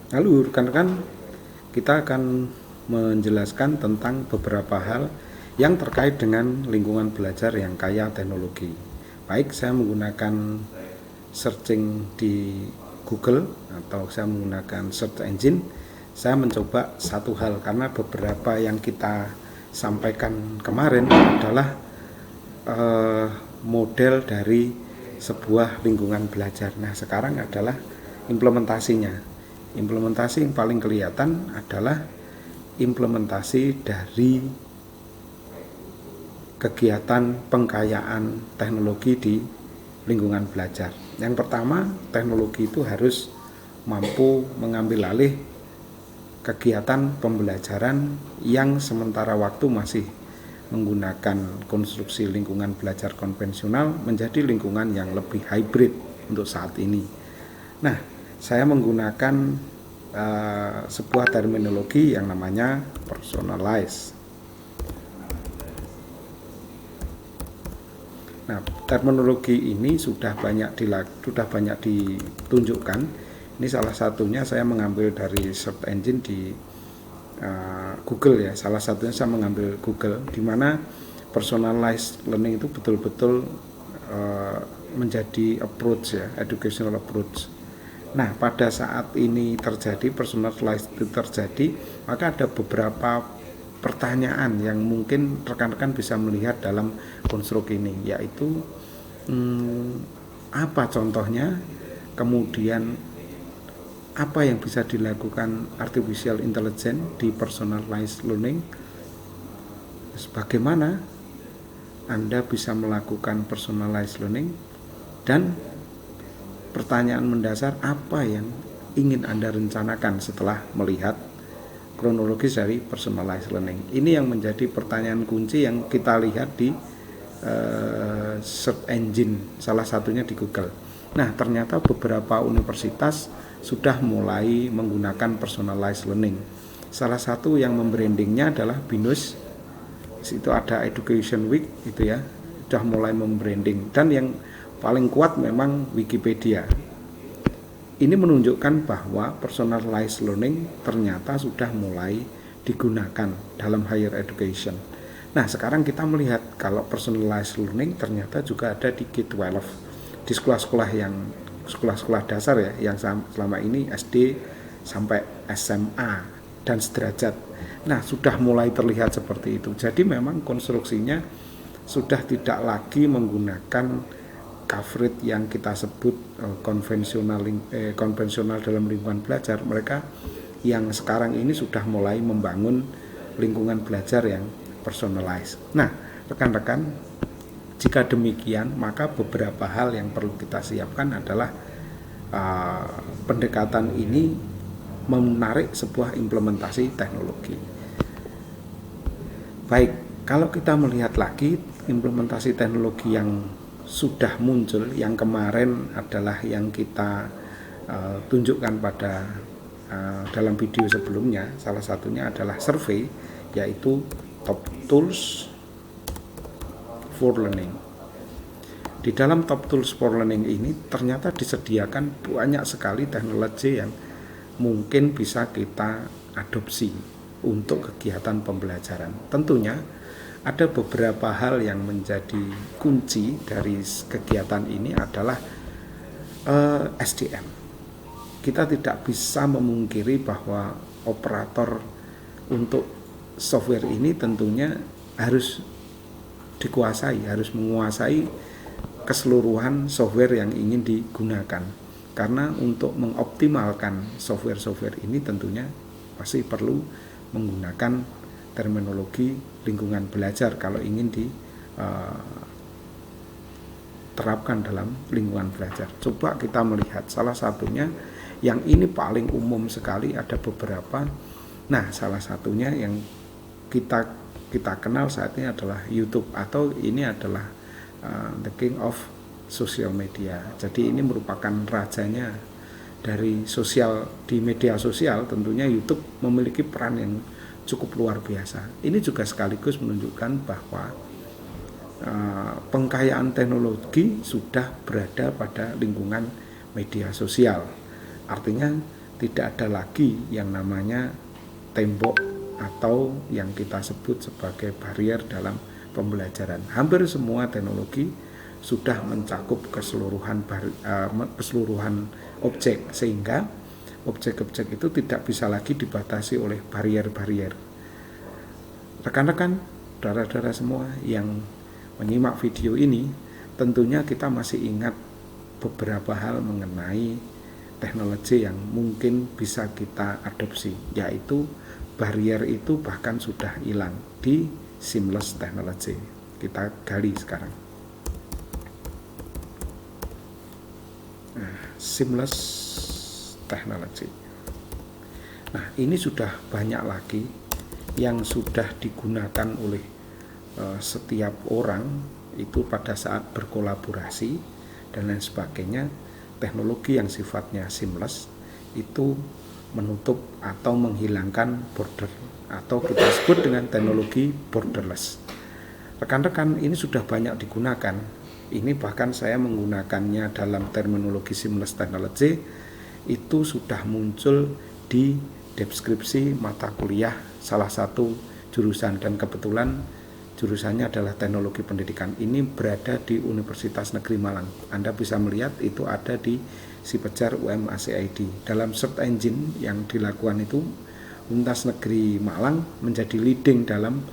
Lalu rekan-rekan, kita akan menjelaskan tentang beberapa hal yang terkait dengan lingkungan belajar yang kaya teknologi. Baik saya menggunakan searching di Google atau saya menggunakan search engine, saya mencoba satu hal karena beberapa yang kita sampaikan kemarin adalah model dari sebuah lingkungan belajar. Nah, sekarang adalah implementasinya. Implementasi yang paling kelihatan adalah implementasi dari kegiatan pengkayaan teknologi di lingkungan belajar. Yang pertama, teknologi itu harus mampu mengambil alih kegiatan pembelajaran yang sementara waktu masih menggunakan konstruksi lingkungan belajar konvensional menjadi lingkungan yang lebih hybrid untuk saat ini. Nah, saya menggunakan sebuah terminologi yang namanya personalized. Nah, terminologi ini sudah banyak ditunjukkan. Ini salah satunya saya mengambil dari search engine di Google ya. Salah satunya saya mengambil Google, di mana personalized learning itu betul-betul menjadi approach ya, educational approach. Nah, pada saat ini terjadi, personalized itu terjadi, maka ada beberapa pertanyaan yang mungkin rekan-rekan bisa melihat dalam konstruk ini, yaitu apa contohnya, kemudian apa yang bisa dilakukan artificial intelligence di personalized learning, bagaimana Anda bisa melakukan personalized learning, dan pertanyaan mendasar apa yang ingin Anda rencanakan setelah melihat kronologis dari personalized learning. Ini yang menjadi pertanyaan kunci yang kita lihat di search engine, salah satunya di Google. Nah, ternyata beberapa universitas sudah mulai menggunakan personalized learning. Salah satu yang membrandingnya adalah BINUS. Itu ada Education Week itu ya, sudah mulai membranding, dan yang paling kuat memang Wikipedia. Ini menunjukkan bahwa personalized learning ternyata sudah mulai digunakan dalam higher education. Nah, sekarang kita melihat kalau personalized learning ternyata juga ada di K-12, di sekolah-sekolah dasar ya, yang selama ini SD sampai SMA dan sederajat. Nah, sudah mulai terlihat seperti itu. Jadi memang konstruksinya sudah tidak lagi menggunakan coverage yang kita sebut konvensional dalam lingkungan belajar. Mereka yang sekarang ini sudah mulai membangun lingkungan belajar yang personalized. Nah, rekan-rekan, jika demikian, maka beberapa hal yang perlu kita siapkan adalah pendekatan ini menarik sebuah implementasi teknologi. Baik, kalau kita melihat lagi implementasi teknologi yang sudah muncul, yang kemarin adalah yang kita tunjukkan pada dalam video sebelumnya. Salah satunya adalah survei, yaitu Top Tools for Learning. Di dalam Top Tools for Learning ini ternyata disediakan banyak sekali teknologi yang mungkin bisa kita adopsi untuk kegiatan pembelajaran. Tentunya ada beberapa hal yang menjadi kunci dari kegiatan ini adalah SDM. Kita tidak bisa memungkiri bahwa operator untuk software ini tentunya harus dikuasai, harus menguasai keseluruhan software yang ingin digunakan. Karena untuk mengoptimalkan software-software ini tentunya masih perlu menggunakan terminologi lingkungan belajar kalau ingin diterapkan dalam lingkungan belajar. Coba kita melihat salah satunya yang ini paling umum sekali, ada beberapa. Nah, salah satunya yang kita kenal saat ini adalah YouTube, atau ini adalah the king of social media. Jadi ini merupakan rajanya dari di media sosial. Tentunya YouTube memiliki peran yang cukup luar biasa. Ini juga sekaligus menunjukkan bahwa pengkayaan teknologi sudah berada pada lingkungan media sosial. Artinya tidak ada lagi yang namanya tembok atau yang kita sebut sebagai barrier dalam pembelajaran. Hampir semua teknologi sudah mencakup keseluruhan objek, sehingga objek-objek itu tidak bisa lagi dibatasi oleh barrier-barrier. Rekan-rekan, saudara-saudara semua yang menyimak video ini, tentunya kita masih ingat beberapa hal mengenai teknologi yang mungkin bisa kita adopsi, yaitu barrier itu bahkan sudah hilang di seamless technology. Kita gali sekarang. Seamless technology. Nah, ini sudah banyak lagi yang sudah digunakan oleh setiap orang itu pada saat berkolaborasi dan lain sebagainya. Teknologi yang sifatnya seamless itu menutup atau menghilangkan border, atau kita sebut dengan teknologi borderless. Rekan-rekan, ini sudah banyak digunakan. Ini bahkan saya menggunakannya dalam terminologi seamless technology, itu sudah muncul di deskripsi mata kuliah salah satu jurusan, dan kebetulan jurusannya adalah teknologi pendidikan. Ini berada di Universitas Negeri Malang. Anda bisa melihat itu ada di Sipejar UMACID. Dalam search engine yang dilakukan itu, Universitas Negeri Malang menjadi leading dalam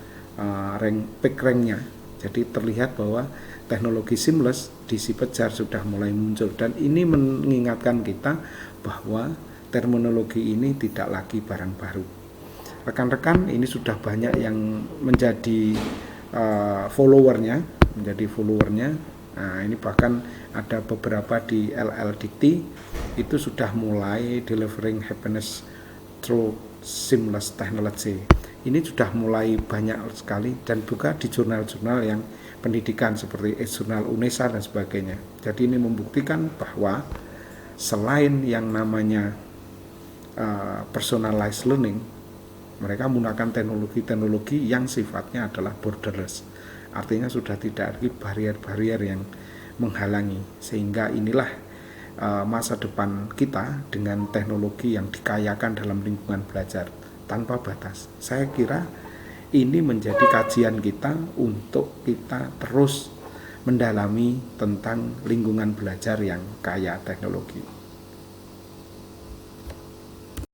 pick rank-nya. Jadi terlihat bahwa teknologi seamless di Sipejar sudah mulai muncul, dan ini mengingatkan kita bahwa terminologi ini tidak lagi barang baru. Rekan-rekan, ini sudah banyak yang menjadi followernya. Nah, ini bahkan ada beberapa di LLDT itu sudah mulai delivering happiness through seamless technology. Ini sudah mulai banyak sekali, dan juga di jurnal-jurnal yang pendidikan seperti jurnal UNESA dan sebagainya. Jadi ini membuktikan bahwa selain yang namanya personalized learning, mereka menggunakan teknologi-teknologi yang sifatnya adalah borderless. Artinya sudah tidak lagi barrier-barrier yang menghalangi, sehingga inilah masa depan kita dengan teknologi yang dikayakan dalam lingkungan belajar tanpa batas. Saya kira ini menjadi kajian kita untuk kita terus mendalami tentang lingkungan belajar yang kaya teknologi.